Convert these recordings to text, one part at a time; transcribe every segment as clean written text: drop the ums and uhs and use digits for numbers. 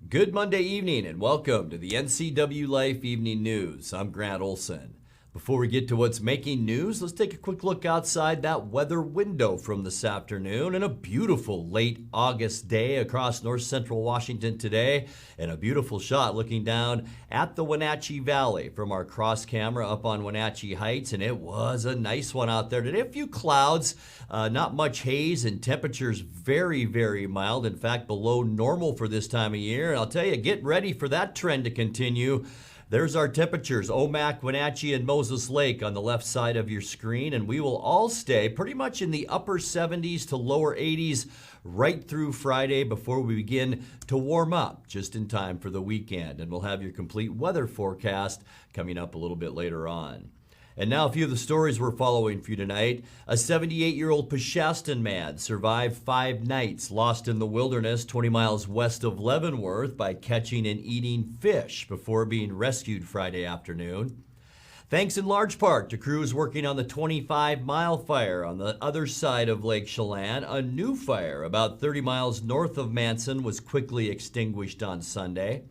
Good Monday evening and welcome to the NCWLIFE Evening News. I'm Grant Olson. Before we get to what's making news, let's take a quick look outside that weather window from this afternoon. And a beautiful late August day across north central Washington today. And a beautiful shot looking down at the Wenatchee Valley from our cross camera up on Wenatchee Heights. And it was a nice one out there today. A few clouds, not much haze, and temperatures very, very mild. In fact, below normal for this time of year. And I'll tell you, get ready for that trend to continue. There's our temperatures, Omac, Wenatchee, and Moses Lake on the left side of your screen, and we will all stay pretty much in the upper 70s to lower 80s right through Friday before we begin to warm up just in time for the weekend. And we'll have your complete weather forecast coming up a little bit later on. And now a few of the stories we're following for you tonight. A 78-year-old Peshastin man survived 5 nights lost in the wilderness 20 miles west of Leavenworth by catching and eating fish before being rescued Friday afternoon. Thanks in large part to crews working on the 25-mile fire on the other side of Lake Chelan, a new fire about 30 miles north of Manson was quickly extinguished on Sunday.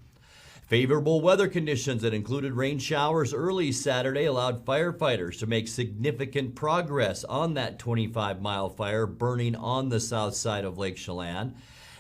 Favorable weather conditions that included rain showers early Saturday allowed firefighters to make significant progress on that 25-mile fire burning on the south side of Lake Chelan.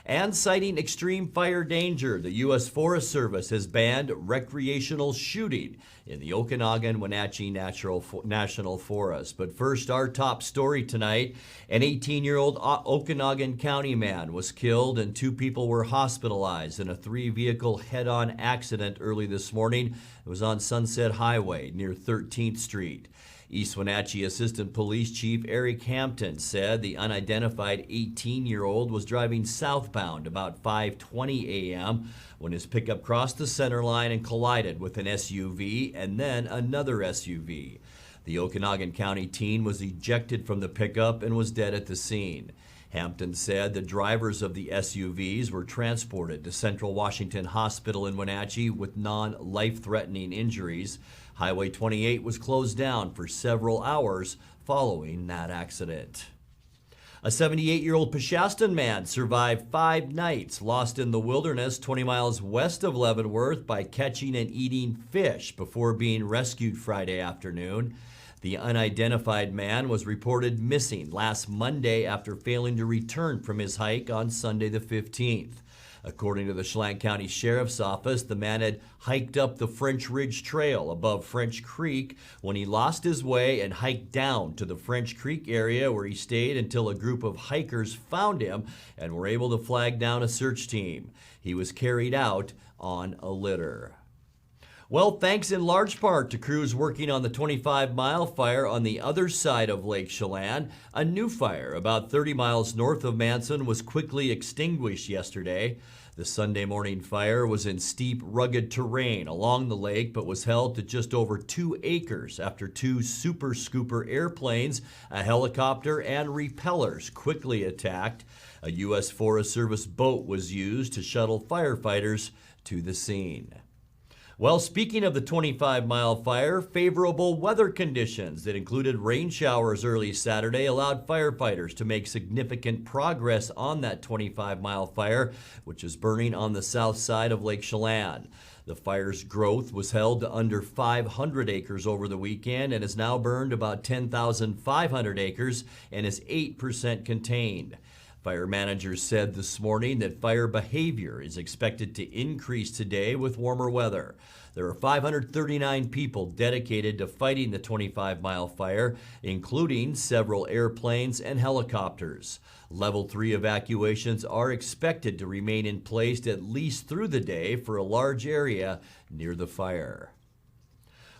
And citing extreme fire danger, the U.S. Forest Service has banned recreational shooting in the Okanagan-Wenatchee National Forest. But first, our top story tonight, an 18-year-old Okanagan County man was killed and 2 people were hospitalized in a 3-vehicle head-on accident early this morning. It was on Sunset Highway near 13th Street. East Wenatchee Assistant Police Chief Eric Hampton said the unidentified 18-year-old was driving southbound about 5:20 a.m. when his pickup crossed the center line and collided with an SUV and then another SUV. The Okanagan County teen was ejected from the pickup and was dead at the scene. Hampton said the drivers of the SUVs were transported to Central Washington Hospital in Wenatchee with non-life-threatening injuries. Highway 28 was closed down for several hours following that accident. A 78-year-old Peshastin man survived 5 nights lost in the wilderness 20 miles west of Leavenworth by catching and eating fish before being rescued Friday afternoon. The unidentified man was reported missing last Monday after failing to return from his hike on Sunday the 15th. According to the Chelan County Sheriff's Office, the man had hiked up the French Ridge Trail above French Creek when he lost his way and hiked down to the French Creek area where he stayed until a group of hikers found him and were able to flag down a search team. He was carried out on a litter. Well, thanks in large part to crews working on the 25-mile fire on the other side of Lake Chelan, a new fire about 30 miles north of Manson was quickly extinguished yesterday. The Sunday morning fire was in steep, rugged terrain along the lake, but was held to just over 2 acres after 2 Super Scooper airplanes, a helicopter, and repellers quickly attacked. A U.S. Forest Service boat was used to shuttle firefighters to the scene. Well, speaking of the 25-mile fire, favorable weather conditions that included rain showers early Saturday allowed firefighters to make significant progress on that 25-mile fire, which is burning on the south side of Lake Chelan. The fire's growth was held to under 500 acres over the weekend and has now burned about 10,500 acres and is 8% contained. Fire managers said this morning that fire behavior is expected to increase today with warmer weather. There are 539 people dedicated to fighting the 25-mile fire, including several airplanes and helicopters. Level 3 evacuations are expected to remain in place at least through the day for a large area near the fire.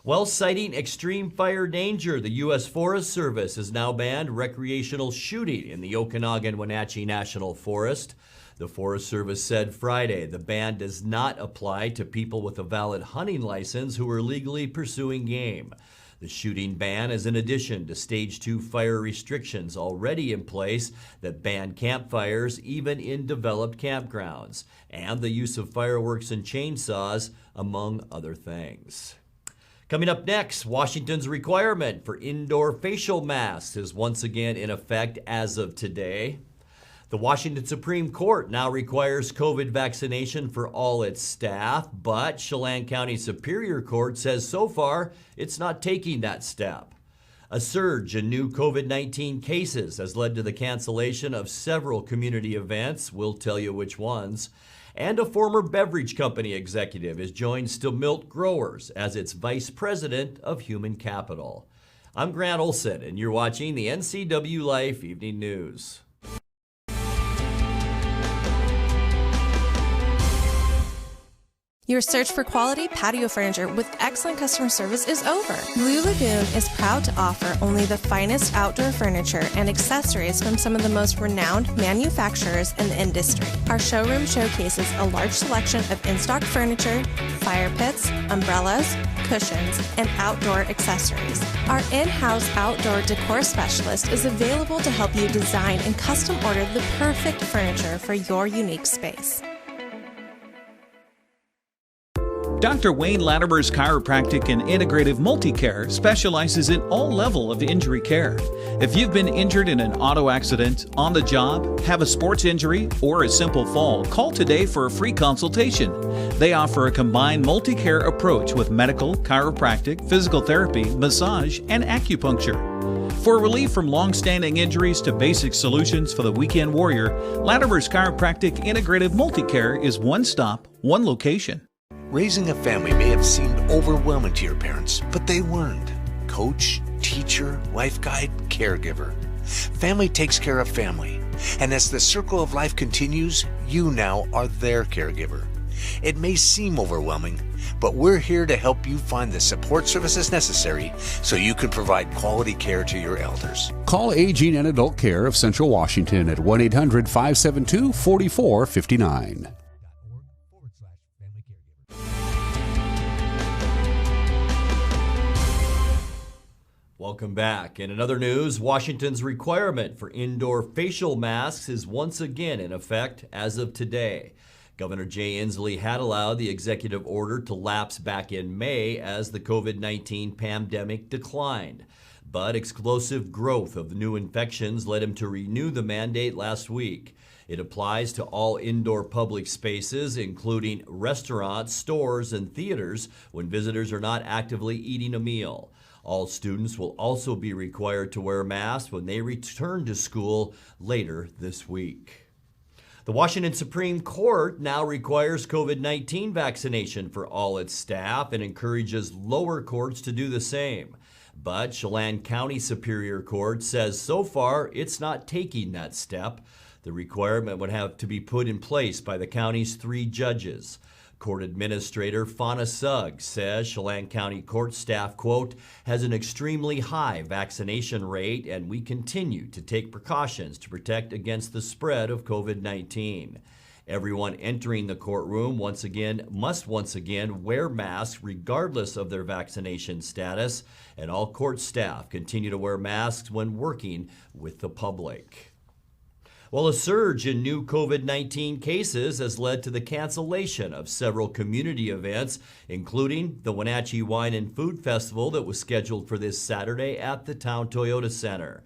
Well, citing extreme fire danger, the U.S. Forest Service has now banned recreational shooting in the Okanagan-Wenatchee National Forest. The Forest Service said Friday the ban does not apply to people with a valid hunting license who are legally pursuing game. The shooting ban is in addition to Stage 2 fire restrictions already in place that ban campfires even in developed campgrounds, and the use of fireworks and chainsaws, among other things. Coming up next, Washington's requirement for indoor facial masks is once again in effect as of today. The Washington Supreme Court now requires COVID vaccination for all its staff, but Chelan County Superior Court says so far it's not taking that step. A surge in new COVID-19 cases has led to the cancellation of several community events. We'll tell you which ones. And a former beverage company executive has joined Stemilt Growers as its vice president of human capital. I'm Grant Olson, and you're watching the NCWLIFE Evening News. Your search for quality patio furniture with excellent customer service is over. Blue Lagoon is proud to offer only the finest outdoor furniture and accessories from some of the most renowned manufacturers in the industry. Our showroom showcases a large selection of in-stock furniture, fire pits, umbrellas, cushions, and outdoor accessories. Our in-house outdoor decor specialist is available to help you design and custom order the perfect furniture for your unique space. Dr. Wayne Latimer's Chiropractic and Integrative Multicare specializes in all level of injury care. If you've been injured in an auto accident, on the job, have a sports injury, or a simple fall, call today for a free consultation. They offer a combined multi-care approach with medical, chiropractic, physical therapy, massage, and acupuncture. For relief from long-standing injuries to basic solutions for the weekend warrior, Latimer's Chiropractic Integrative Multicare is one stop, one location. Raising a family may have seemed overwhelming to your parents, but they weren't. Coach, teacher, life guide, caregiver. Family takes care of family. And as the circle of life continues, you now are their caregiver. It may seem overwhelming, but we're here to help you find the support services necessary so you can provide quality care to your elders. Call Aging and Adult Care of Central Washington at 1-800-572-4459. Welcome back. In another news, Washington's requirement for indoor facial masks is once again in effect as of today. Governor Jay Inslee had allowed the executive order to lapse back in May as the COVID-19 pandemic declined. But explosive growth of new infections led him to renew the mandate last week. It applies to all indoor public spaces, including restaurants, stores, and theaters when visitors are not actively eating a meal. All students will also be required to wear masks when they return to school later this week. The Washington Supreme Court now requires COVID-19 vaccination for all its staff and encourages lower courts to do the same. But Chelan County Superior Court says so far it's not taking that step. The requirement would have to be put in place by the county's 3 judges. Court Administrator Fauna Suggs says Chelan County Court staff, quote, has an extremely high vaccination rate and we continue to take precautions to protect against the spread of COVID-19. Everyone entering the courtroom must once again wear masks regardless of their vaccination status, and all court staff continue to wear masks when working with the public. Well, a surge in new COVID-19 cases has led to the cancellation of several community events, including the Wenatchee Wine and Food Festival that was scheduled for this Saturday at the Town Toyota Center.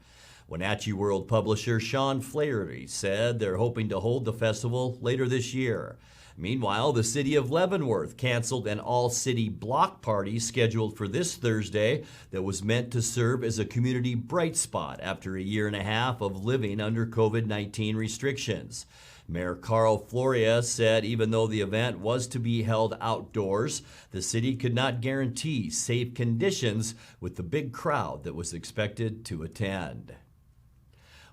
Wenatchee World publisher Sean Flaherty said they're hoping to hold the festival later this year. Meanwhile, the city of Leavenworth canceled an all-city block party scheduled for this Thursday that was meant to serve as a community bright spot after a year and a half of living under COVID-19 restrictions. Mayor Carl Floria said even though the event was to be held outdoors, the city could not guarantee safe conditions with the big crowd that was expected to attend.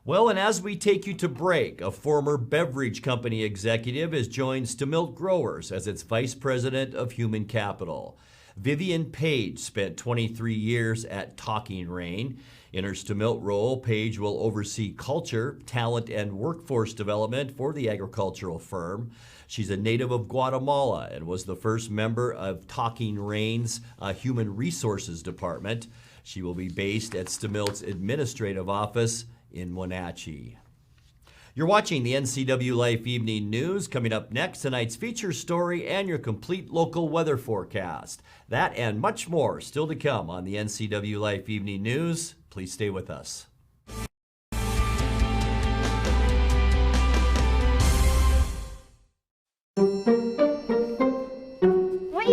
Well, and as we take you to break, a former beverage company executive has joined Stemilt Growers as its vice president of human capital. Vivian Page spent 23 years at Talking Rain. In her Stemilt role, Page will oversee culture, talent, and workforce development for the agricultural firm. She's a native of Guatemala and was the first member of Talking Rain's Human Resources Department. She will be based at Stemilt's administrative office in Wenatchee. You're watching the NCWLIFE Evening News. Coming up next, tonight's feature story and your complete local weather forecast. That and much more still to come on the NCWLIFE Evening News. Please stay with us.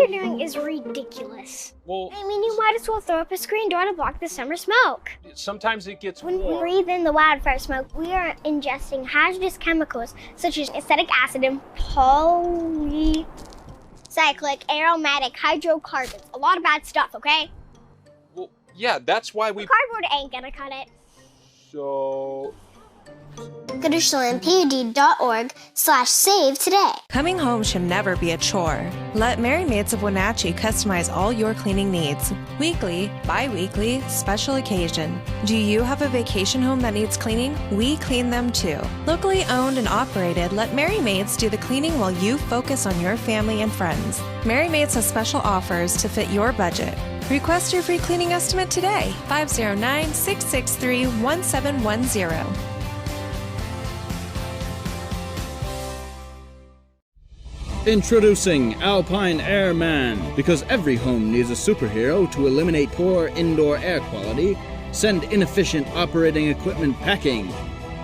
you're doing is ridiculous. Well, I mean, you might as well throw up a screen door to block the summer smoke. sometimes it gets When we warm. breathe in the wildfire smoke, we are ingesting hazardous chemicals such as acetic acid and polycyclic aromatic hydrocarbons. A lot of bad stuff, okay? Well, yeah, that's why we... Cardboard ain't gonna cut it. So... Go to ChelanPUD.org/save today. Coming home should never be a chore. Let Merry Maids of Wenatchee customize all your cleaning needs. Weekly, bi-weekly, special occasion. Do you have a vacation home that needs cleaning? We clean them too. Locally owned and operated, let Merry Maids do the cleaning while you focus on your family and friends. Merry Maids has special offers to fit your budget. Request your free cleaning estimate today. 509-663-1710. Introducing Alpine Airman. Because every home needs a superhero to eliminate poor indoor air quality, send inefficient operating equipment packing,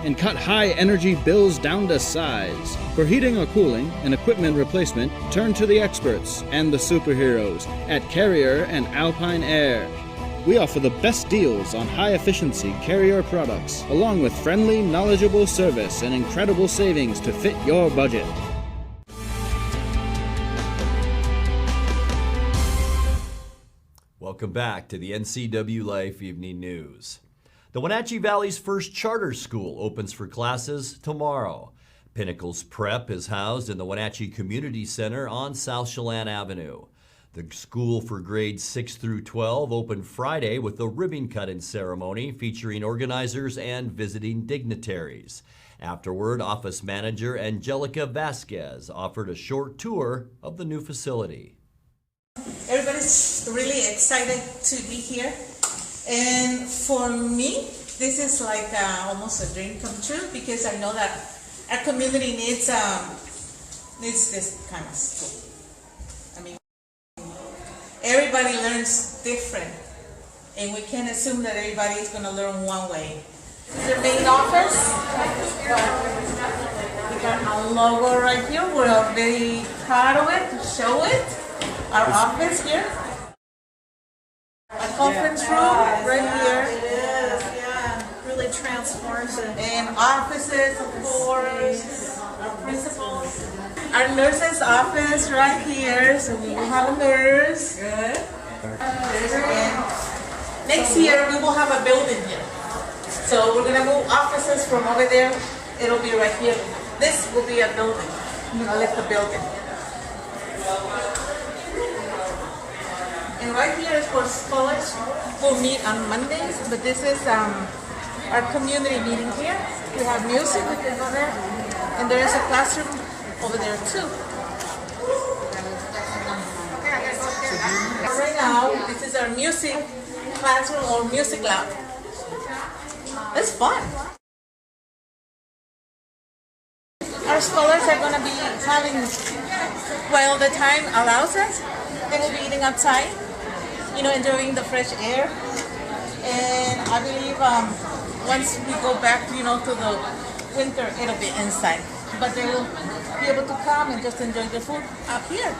and cut high energy bills down to size. For heating or cooling and equipment replacement, turn to the experts and the superheroes at Carrier and Alpine Air. We offer the best deals on high-efficiency Carrier products, along with friendly, knowledgeable service and incredible savings to fit your budget. Welcome back to the NCWLIFE Evening News. The Wenatchee Valley's first charter school opens for classes tomorrow. Pinnacles Prep is housed in the Wenatchee Community Center on South Chelan Avenue. The school for grades 6 through 12 opened Friday with a ribbon cutting ceremony featuring organizers and visiting dignitaries. Afterward, Office Manager Angelica Vasquez offered a short tour of the new facility. Everybody's really excited to be here, and for me this is like almost a dream come true, because I know that our community needs this kind of school. I mean, everybody learns different, and we can't assume that everybody is going to learn one way. This is the main office. We got our logo right here. We're very proud of it to show it. Our office here, a conference room right here. It is, yeah. Really transforms it. And offices, of course, our principals. Our nurse's office right here, so we will have a nurse. Good. And next year we will have a building here. So we're gonna move offices from over there. It'll be right here. This will be a building. I'm gonna lift the building. And right here is for scholars who meet on Mondays, but this is our community meeting here. We have music, we can go there, and there is a classroom over there too. Right now, this is our music classroom or music lab. It's fun. Our scholars are going to be having, while the time allows us, they will be eating outside, enjoying the fresh air. And I believe once we go back, to the winter, it'll be inside. But they will be able to come and just enjoy the food out here.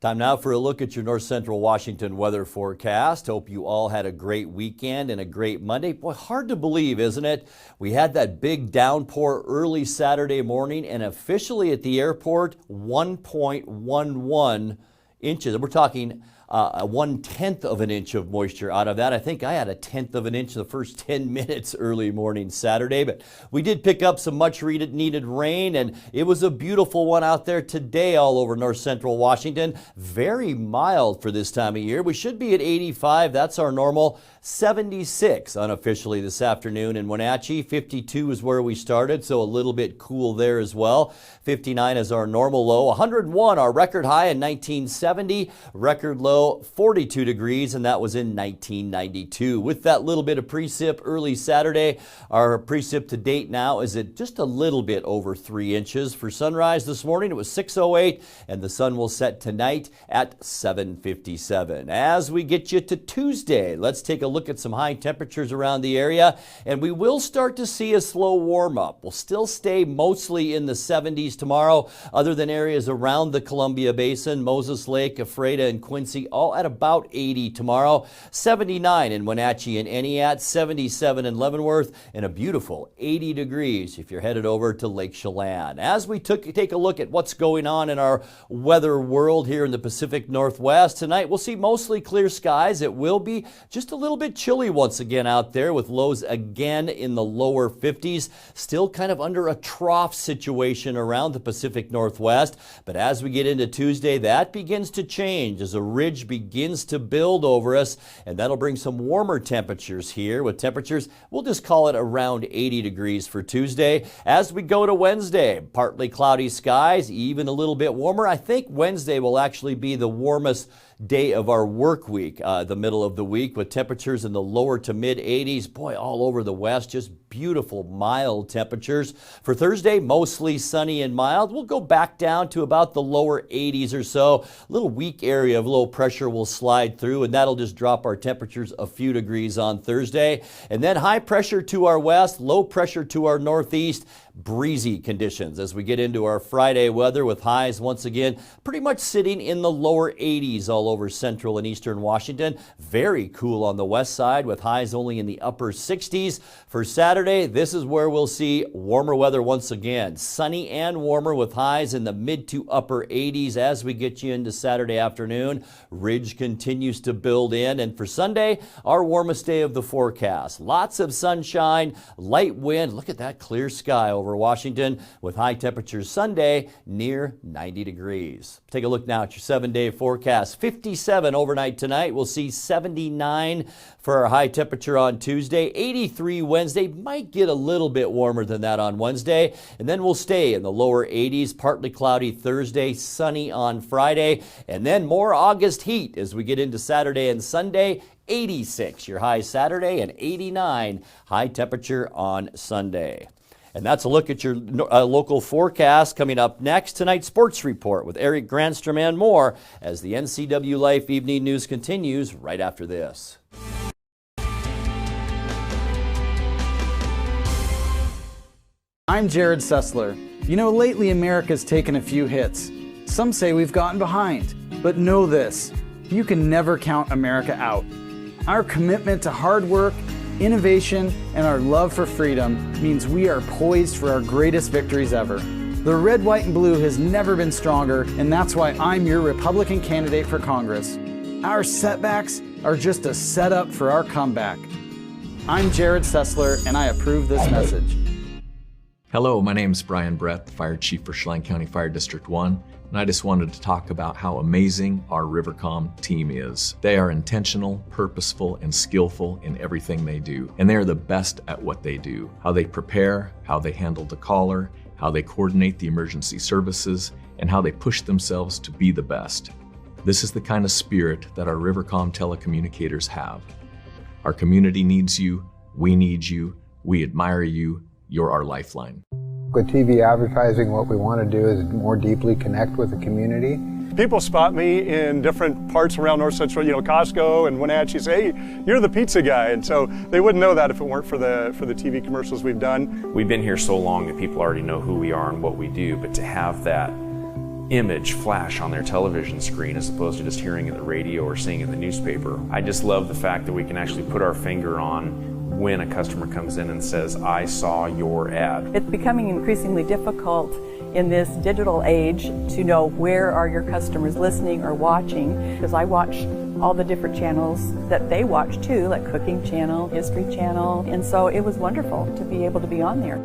Time now for a look at your North Central Washington weather forecast. Hope you all had a great weekend and a great Monday. Boy, hard to believe, isn't it? We had that big downpour early Saturday morning, and officially at the airport, 1.11 inches. We're talking 1/10 of an inch of moisture out of that. I think I had 1/10 of an inch the first 10 minutes early morning Saturday, but we did pick up some much needed rain, and it was a beautiful one out there today all over North Central Washington. Very mild for this time of year. We should be at 85. That's our normal. 76 unofficially this afternoon in Wenatchee. 52 is where we started, so a little bit cool there as well. 59 is our normal low. 101 our record high in 1970. Record low low, 42 degrees, and that was in 1992. With that little bit of precip early Saturday, our precip to date now is at just a little bit over 3 inches. For sunrise this morning, it was 6:08, and the sun will set tonight at 7:57. As we get you to Tuesday, let's take a look at some high temperatures around the area, and we will start to see a slow warm up. We'll still stay mostly in the 70s tomorrow, other than areas around the Columbia Basin, Moses Lake, Ephrata, and Quincy, all at about 80 tomorrow. 79 in Wenatchee and Eniat, 77 in Leavenworth, and a beautiful 80 degrees if you're headed over to Lake Chelan. As we take a look at what's going on in our weather world here in the Pacific Northwest, tonight we'll see mostly clear skies. It will be just a little bit chilly once again out there, with lows again in the lower 50s. Still kind of under a trough situation around the Pacific Northwest. But as we get into Tuesday, that begins to change as a ridge begins to build over us, and that'll bring some warmer temperatures here, with temperatures, we'll just call it around 80 degrees for Tuesday. As we go to Wednesday, partly cloudy skies, even a little bit warmer. I think Wednesday will actually be the warmest day of our work week, the middle of the week, with temperatures in the lower to mid 80s. Boy, all over the west, just beautiful mild temperatures. For Thursday, mostly sunny and mild. We'll go back down to about the lower 80s or so. A little weak area of low pressure will slide through, and that'll just drop our temperatures a few degrees on Thursday. And then high pressure to our west, low pressure to our northeast. Breezy conditions as we get into our Friday weather, with highs once again pretty much sitting in the lower 80s all over central and eastern Washington. Very cool on the west side, with highs only in the upper 60s. For Saturday, this is where we'll see warmer weather once again. Sunny and warmer, with highs in the mid to upper 80s as we get you into Saturday afternoon. Ridge continues to build in, and for Sunday, our warmest day of the forecast. Lots of sunshine, light wind. Look at that clear sky over Washington, with high temperatures Sunday near 90 degrees. Take a look now at your 7-day forecast. 57 overnight tonight. We'll see 79 for our high temperature on Tuesday. 83 Wednesday. Might get a little bit warmer than that on Wednesday. And then we'll stay in the lower 80s. Partly cloudy Thursday. Sunny on Friday. And then more August heat as we get into Saturday and Sunday. 86 your high Saturday, and 89 high temperature on Sunday. And that's a look at your local forecast. Coming up next, tonight's sports report with Eric Granstrom and more, as the NCWLIFE Evening News continues right after this. I'm Jared Sessler. You know, lately America's taken a few hits. Some say we've gotten behind, but know this: you can never count America out. Our commitment to hard work, innovation, and our love for freedom means we are poised for our greatest victories ever. The red, white, and blue has never been stronger, and that's why I'm your Republican candidate for Congress. Our setbacks are just a setup for our comeback. I'm Jared Sessler, and I approve this message. Hello, my name is Brian Brett, the Fire Chief for Chelan County Fire District 1. And I just wanted to talk about how amazing our Rivercom team is. They are intentional, purposeful, and skillful in everything they do. And they are the best at what they do. How they prepare, how they handle the caller, how they coordinate the emergency services, and how they push themselves to be the best. This is the kind of spirit that our Rivercom telecommunicators have. Our community needs you, we need you, we admire you, you're our lifeline. With TV advertising, what we want to do is more deeply connect with the community. People spot me in different parts around North Central, Costco and Wenatchee, say, hey, you're the pizza guy. And so they wouldn't know that if it weren't for the TV commercials we've done. We've been here so long that people already know who we are and what we do, but to have that image flash on their television screen as opposed to just hearing it in the radio or seeing it in the newspaper, I just love the fact that we can actually put our finger on when a customer comes in and says, I saw your ad. It's becoming increasingly difficult in this digital age to know where are your customers listening or watching, because I watch all the different channels that they watch too, like Cooking Channel, History Channel, and so it was wonderful to be able to be on there.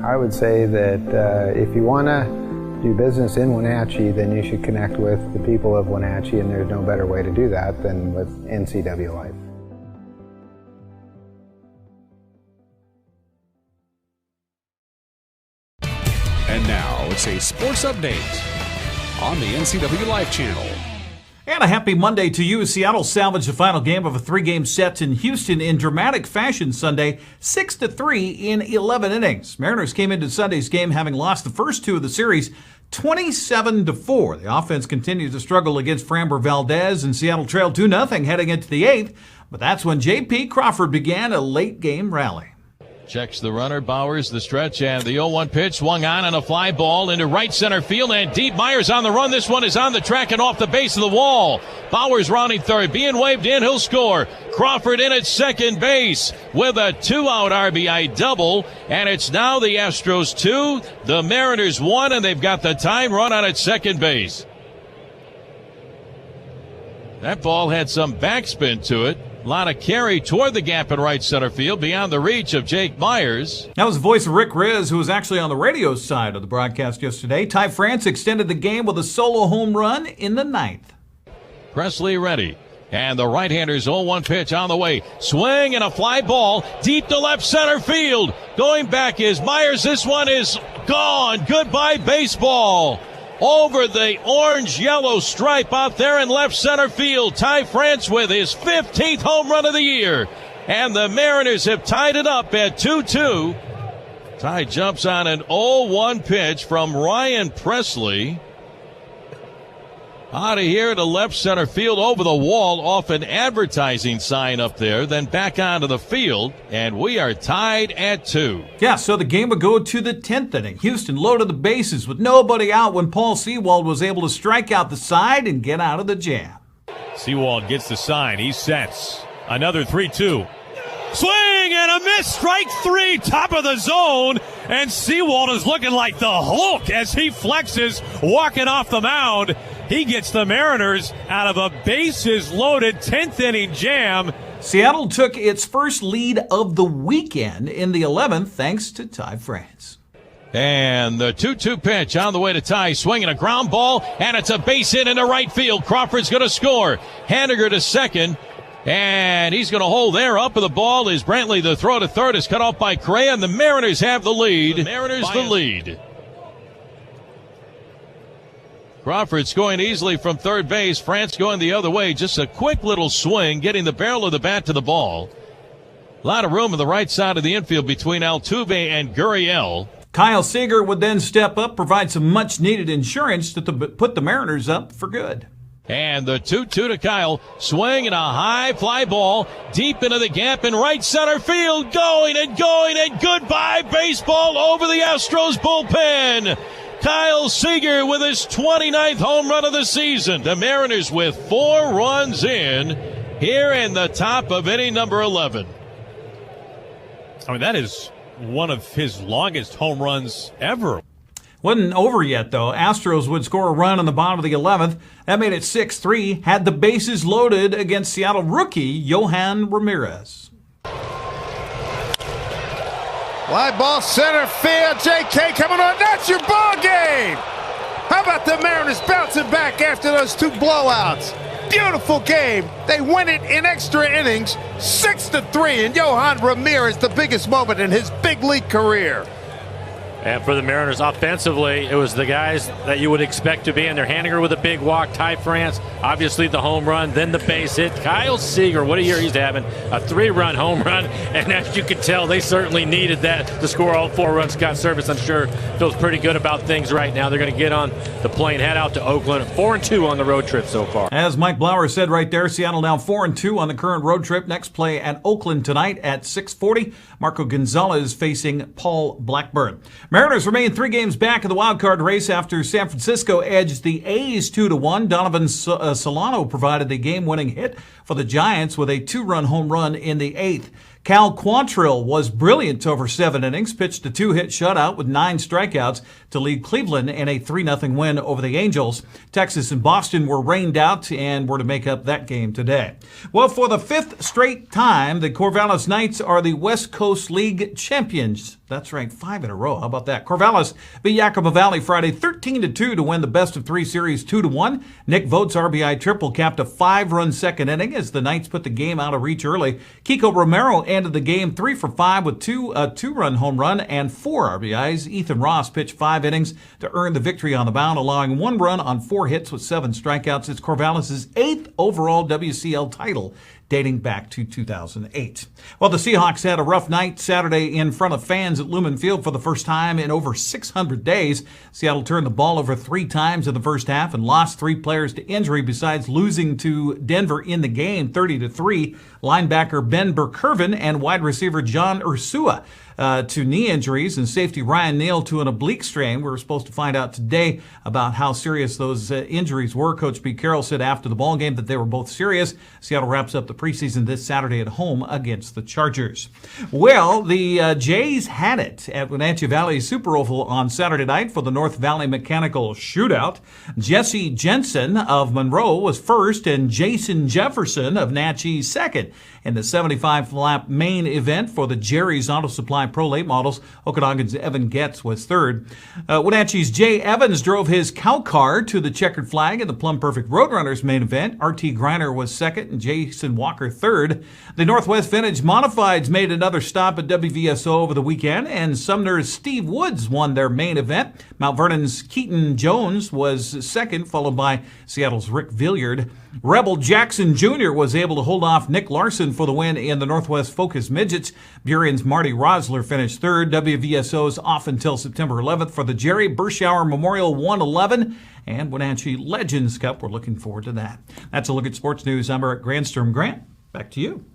I would say that if you want to do business in Wenatchee, then you should connect with the people of Wenatchee, and there's no better way to do that than with NCWLIFE. And now it's a sports update on the NCWLIFE channel. And a happy Monday to you. Seattle salvaged the final game of a 3-game set in Houston in dramatic fashion Sunday, 6-3 in 11 innings. Mariners came into Sunday's game having lost the first 2 of the series, 27-4. The offense continues to struggle against Framber Valdez, and Seattle trailed 2-0 heading into the 8th. But that's when J.P. Crawford began a late-game rally. Checks the runner, Bowers the stretch, and the 0-1 pitch swung on a fly ball into right center field, and deep. Myers on the run. This one is on the track and off the base of the wall. Bowers rounding third, being waved in. He'll score. Crawford in at second base with a 2-out RBI double, and it's now the Astros 2, the Mariners 1, and they've got the tying run on at second base. That ball had some backspin to it. A lot of carry toward the gap in right center field beyond the reach of Jake Myers. That was the voice of Rick Riz, who was actually on the radio side of the broadcast yesterday. Ty France extended the game with a solo home run in the 9th. Presley ready. And the right-hander's 0-1 pitch on the way. Swing and a fly ball deep to left center field. Going back is Myers. This one is gone. Goodbye baseball. Over the orange-yellow stripe out there in left center field. Ty France with his 15th home run of the year. And the Mariners have tied it up at 2-2. Ty jumps on an 0-1 pitch from Ryan Presley. Out of here to left center field over the wall off an advertising sign up there, then back onto the field, and we are tied at 2. Yeah, so the game would go to the 10th inning. Houston loaded the bases with nobody out when Paul Sewald was able to strike out the side and get out of the jam. Sewald gets the sign. He sets. Another 3-2. Swing and a miss. Strike 3, top of the zone. And Sewald is looking like the Hulk as he flexes, walking off the mound. He gets the Mariners out of a bases-loaded 10th inning jam. Seattle took its first lead of the weekend in the 11th thanks to Ty France. And the 2-2 pitch on the way to Ty, swinging a ground ball, and it's a base hit into right field. Crawford's going to score. Haniger to second, and he's going to hold there. Up with the ball is Brantley. The throw to third is cut off by Correa, and the Mariners have the lead. The lead. Crawford's going easily from third base. France going the other way. Just a quick little swing, getting the barrel of the bat to the ball. A lot of room on the right side of the infield between Altuve and Gurriel. Kyle Seager would then step up, provide some much-needed insurance to put the Mariners up for good. And the 2-2 to Kyle. Swing and a high fly ball deep into the gap in right center field. Going and goodbye baseball over the Astros bullpen. Kyle Seager with his 29th home run of the season. The Mariners with 4 runs in here in the top of inning number 11. I mean, that is one of his longest home runs ever. Wasn't over yet, though. Astros would score a run in the bottom of the 11th. That made it 6-3. Had the bases loaded against Seattle rookie Yohan Ramirez. Live ball center field. J.K. coming on. That's your ball game. How about the Mariners bouncing back after those 2 blowouts? Beautiful game. They win it in extra innings, 6-3. And Yohan Ramirez, the biggest moment in his big league career. And for the Mariners offensively, it was the guys that you would expect to be in there. Haniger with a big walk, Ty France, obviously the home run, then the base hit. Kyle Seager, what a year he's having, a 3-run home run. And as you can tell, they certainly needed that to score all 4 runs. Scott Service, I'm sure, feels pretty good about things right now. They're going to get on the plane, head out to Oakland, 4-2 on the road trip so far. As Mike Blauer said right there, Seattle now 4-2 on the current road trip. Next play at Oakland tonight at 6:40. Marco Gonzalez facing Paul Blackburn. Mariners remain 3 games back in the wild card race after San Francisco edged the A's 2-1. Donovan Solano provided the game-winning hit for the Giants with a 2-run home run in the 8th. Cal Quantrill was brilliant over 7 innings, pitched a 2-hit shutout with 9 strikeouts to lead Cleveland in a 3-0 win over the Angels. Texas and Boston were rained out and were to make up that game today. Well, for the 5th straight time, the Corvallis Knights are the West Coast League champions. That's right, 5 in a row. How about that? Corvallis beat Yakima Valley Friday 13-2 to win the best-of-3 series 2-1. Nick Vogt's RBI triple capped a 5-run second inning as the Knights put the game out of reach early. Kiko Romero ended the game 3 for 5 with a two-run home run and 4 RBIs. Ethan Ross pitched 5 innings to earn the victory on the mound, allowing 1 run on 4 hits with 7 strikeouts. It's Corvallis' 8th overall WCL title, dating back to 2008. Well, the Seahawks had a rough night Saturday in front of fans at Lumen Field for the first time in over 600 days. Seattle turned the ball over 3 times in the first half and lost 3 players to injury besides losing to Denver in the game 30-3. Linebacker Ben Burkervin and wide receiver John Ursua to knee injuries, and safety Ryan Neal to an oblique strain. We're supposed to find out today about how serious those injuries were. Coach Pete Carroll said after the ball game that they were both serious. Seattle wraps up the preseason this Saturday at home against the Chargers. Well, the Jays had it at Wenatchee Valley Super Oval on Saturday night for the North Valley Mechanical Shootout. Jesse Jensen of Monroe was first and Jason Jefferson of Natchez second. In the 75-lap main event for the Jerry's Auto Supply Pro Late Models, Okanagan's Evan Getz was third. Wenatchee's Jay Evans drove his cow car to the checkered flag in the Plum Perfect Roadrunners main event. R.T. Greiner was second and Jason Walker third. The Northwest Vintage Modifieds made another stop at WVSO over the weekend, and Sumner's Steve Woods won their main event. Mount Vernon's Keaton Jones was second, followed by Seattle's Rick Villiard. Rebel Jackson Jr. was able to hold off Nick Larson for the win in the Northwest Focus Midgets. Burion's Marty Rosler finished third. WVSO's off until September 11th for the Jerry Bershauer Memorial 111 and Wenatchee Legends Cup. We're looking forward to that. That's a look at sports news. I'm Eric Grandstrom. Grant, back to you.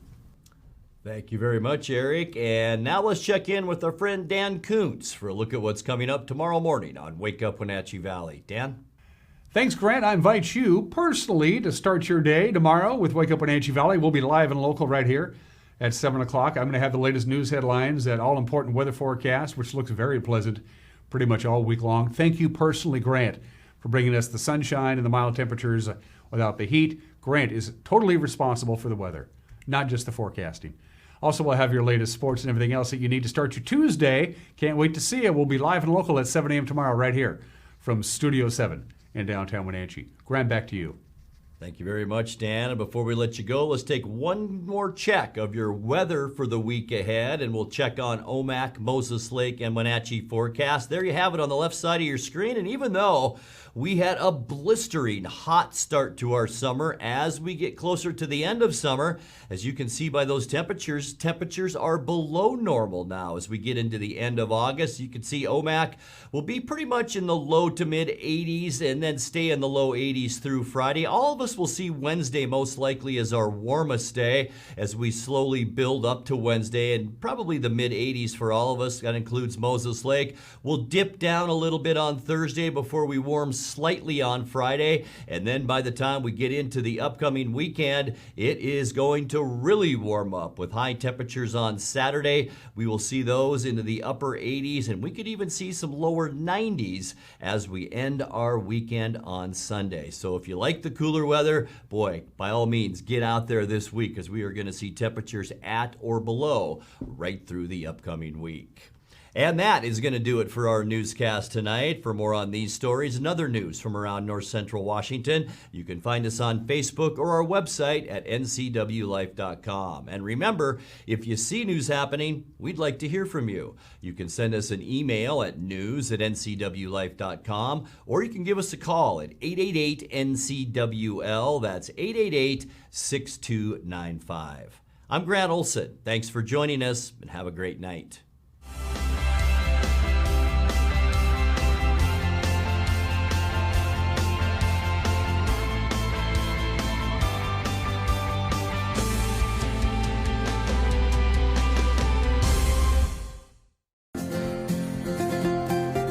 Thank you very much, Eric. And now let's check in with our friend Dan Kuntz for a look at what's coming up tomorrow morning on Wake Up Wenatchee Valley. Dan? Thanks, Grant. I invite you personally to start your day tomorrow with Wake Up Wenatchee Valley. We'll be live and local right here at 7 o'clock. I'm going to have the latest news headlines, that all-important weather forecast, which looks very pleasant pretty much all week long. Thank you personally, Grant, for bringing us the sunshine and the mild temperatures without the heat. Grant is totally responsible for the weather, not just the forecasting. Also, we'll have your latest sports and everything else that you need to start your Tuesday. Can't wait to see you. We'll be live and local at 7 a.m. tomorrow right here from Studio 7 in downtown Wenatchee. Grant, back to you. Thank you very much, Dan. And before we let you go, let's take one more check of your weather for the week ahead, and we'll check on Omac, Moses Lake, and Wenatchee forecast. There you have it on the left side of your screen. And even though we had a blistering hot start to our summer, as we get closer to the end of summer, as you can see by those temperatures are below normal now. As we get into the end of August, you can see Omac will be pretty much in the low to mid 80s and then stay in the low 80s through Friday. All of us will see Wednesday most likely as our warmest day as we slowly build up to Wednesday, and probably the mid 80s for all of us. That includes Moses Lake. We'll dip down a little bit on Thursday before we warm slightly on Friday, and then by the time we get into the upcoming weekend, it is going to really warm up with high temperatures on Saturday. We will see those into the upper 80s, and we could even see some lower 90s as we end our weekend on Sunday. So if you like the cooler weather, boy, by all means, get out there this week, because we are going to see temperatures at or below right through the upcoming week. And that is going to do it for our newscast tonight. For more on these stories and other news from around North Central Washington, you can find us on Facebook or our website at NCWLIFE.com. And remember, if you see news happening, we'd like to hear from you. You can send us an email at news@NCWLIFE.com, or you can give us a call at 888-NCWL. That's 888-6295. I'm Grant Olson. Thanks for joining us, and have a great night.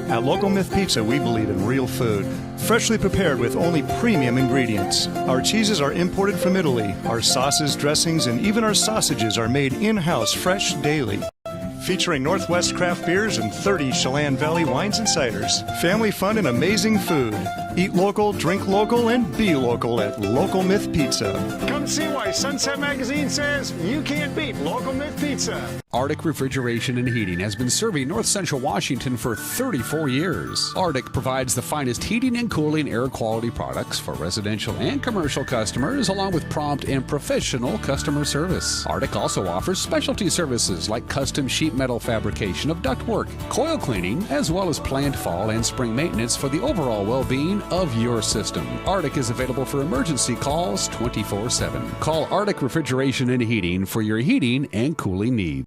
At Local Myth Pizza, we believe in real food, freshly prepared with only premium ingredients. Our cheeses are imported from Italy. Our sauces, dressings, and even our sausages are made in-house fresh daily. Featuring Northwest craft beers and 30 Chelan Valley wines and ciders. Family fun and amazing food. Eat local, drink local, and be local at Local Myth Pizza. Come see why Sunset Magazine says you can't beat Local Myth Pizza. Arctic Refrigeration and Heating has been serving North Central Washington for 34 years. Arctic provides the finest heating and cooling air quality products for residential and commercial customers, along with prompt and professional customer service. Arctic also offers specialty services like custom sheet metal fabrication of ductwork, coil cleaning, as well as planned fall and spring maintenance for the overall well-being of your system. Arctic is available for emergency calls 24/7. Call Arctic Refrigeration and Heating for your heating and cooling needs.